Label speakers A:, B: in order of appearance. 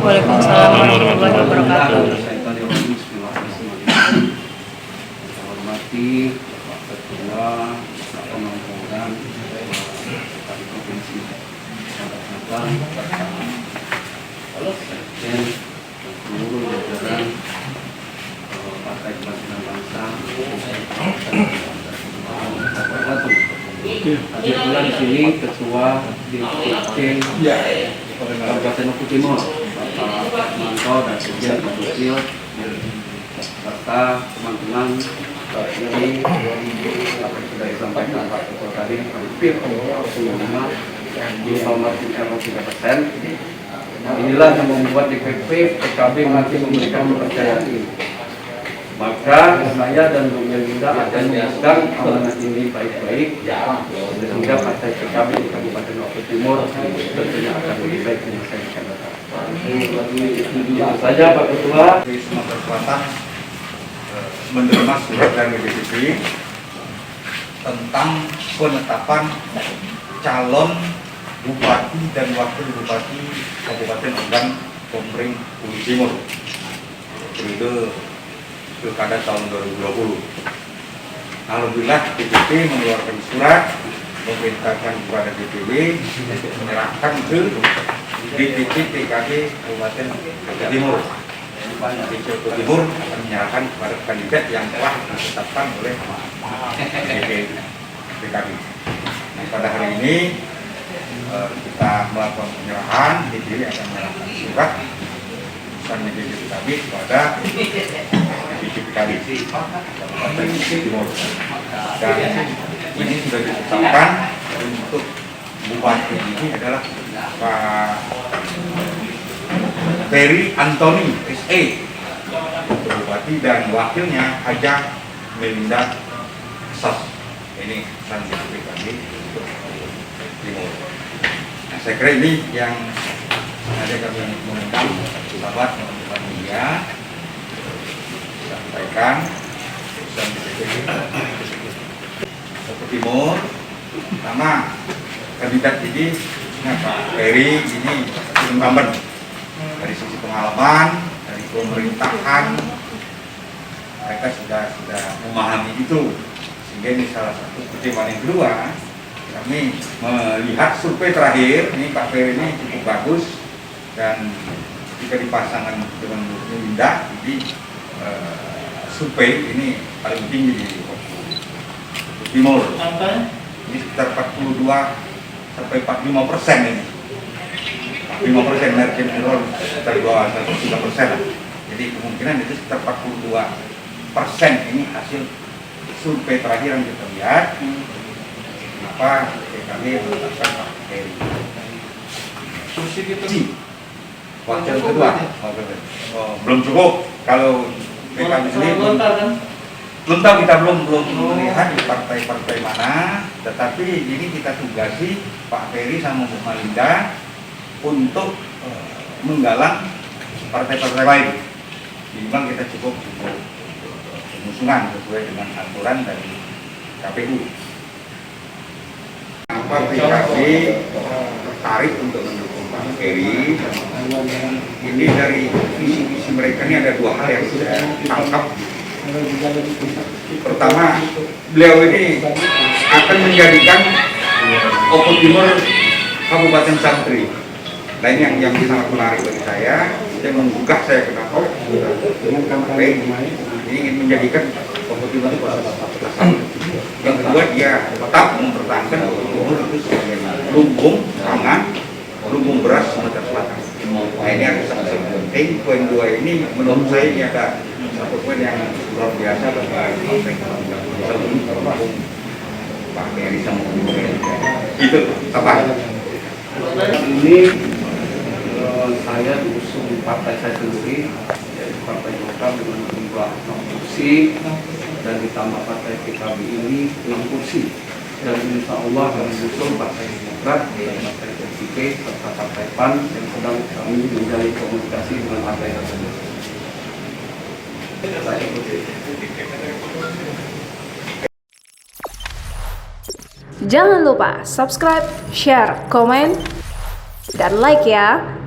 A: Waalaikumsalam warahmatullahi wabarakatuh.
B: Saya hormati Bapak Ketua Pemangkuan dari Provinsi Sumatera Selatan bersama Sekjen dan seluruh jajaran Partai Kebangkitan Bangsa. Hadir pula di sini Ketua DPC Kabupaten Oku Timur, Bapak Manto dan Sekjen Pak Dukil, serta teman-teman ini apa yang sudah disampaikan Pak Ketua tadi, hampir 25 di 3%. Inilah yang membuat DPP PKB masih memberikan kepercayaan ini. Maka saya dan Bu Melinda akan memegang amanat ini baik-baik, sehingga partai PKB di Kabupaten Oku Timur tentunya akan lebih baik dari saya akan datang. Itu saja Pak Ketua.
C: Di Sumatera Selatan menerima surat dari DPP tentang penetapan calon bupati dan wakil bupati Kabupaten Ogan Komering Ulu Timur periode pilkada tahun 2020. Alhamdulillah DPP mengeluarkan surat memerintahkan kepada DPW untuk menyerahkan ke DPC PKB Kabupaten Oku Timur. DPC Oku Timur akan menyerahkan kepada kandidat yang telah ditetapkan oleh DPC PKB. Nah, pada hari ini kita melakukan penyerahan, DPW akan menyerahkan surat keputusan DPC PKB kepada DPC PKB Kabupaten Oku Timur. Dan ini sudah ditetapkan untuk bupati ini adalah Pak Ferry Anthony SE untuk bupati dan wakilnya Haja Melinda Sas. Ini pesan PKB untuk Timur. Nah, saya kira ini yang ada kami mengundang sahabat teman-teman media sampaikan pesan DPP Oku Timur. Pertama, kandidat ini Pak Ferry ini incumbent dari sisi pengalaman, dari pemerintahan mereka sudah memahami itu, sehingga ini salah satu pertimbangan. Yang kedua, kami melihat survei terakhir ini Pak Ferry ini cukup bagus, dan jika dipasangkan dengan Bu Melinda, jadi survei ini paling tinggi di Oku Timur. Ini sekitar 42 sampai 45% ini. 5% margin error sekitar di bawah 3%. Jadi kemungkinan itu sekitar 42% ini hasil survei terakhir yang kita lihat. Kenapa kami menetapkan Pak Ferry? Kursi wakil kedua. Belum cukup kalau PKB sendiri. Belum tahu, kita belum melihat di partai-partai mana, tetapi ini kita tugasi Pak Ferry sama Bu Melinda untuk menggalang partai-partai lain. Memang kita cukup pengusungan sesuai dengan aturan dari KPU. Apa PKB tertarik untuk mendukung Pak Ferry? Ini dari visi-visi mereka ini ada dua hal yang saya tangkap. Pertama, beliau ini akan menjadikan Oku Timur Kabupaten Santri. Nah, ini yang sangat menarik bagi saya. Saya menggugah, saya kenapa dengan kampanye ini ingin menjadikan Oku Timur Kabupaten Santri. Yang kedua, dia tetap mempertahankan Oku Timur itu sebagai lumbung pangan, lumbung beras Sumatera Selatan. Nah, ini yang sangat penting. Poin dua ini menurut saya ini ada satu poin yang luar biasa bagi Pak Ferry sama Bu Melinda. Itu apa? Ini saya diusung partai saya sendiri, yaitu Partai Golkar dengan jumlah 6 kursi, dan ditambah partai PKB ini 6 kursi. Dan insya Allah akan diusung Partai Demokrat, Partai PKB, serta Partai PAN yang sedang kami menjalin komunikasi dengan partai tersebut.
D: Jangan lupa subscribe, share, komen, dan like ya.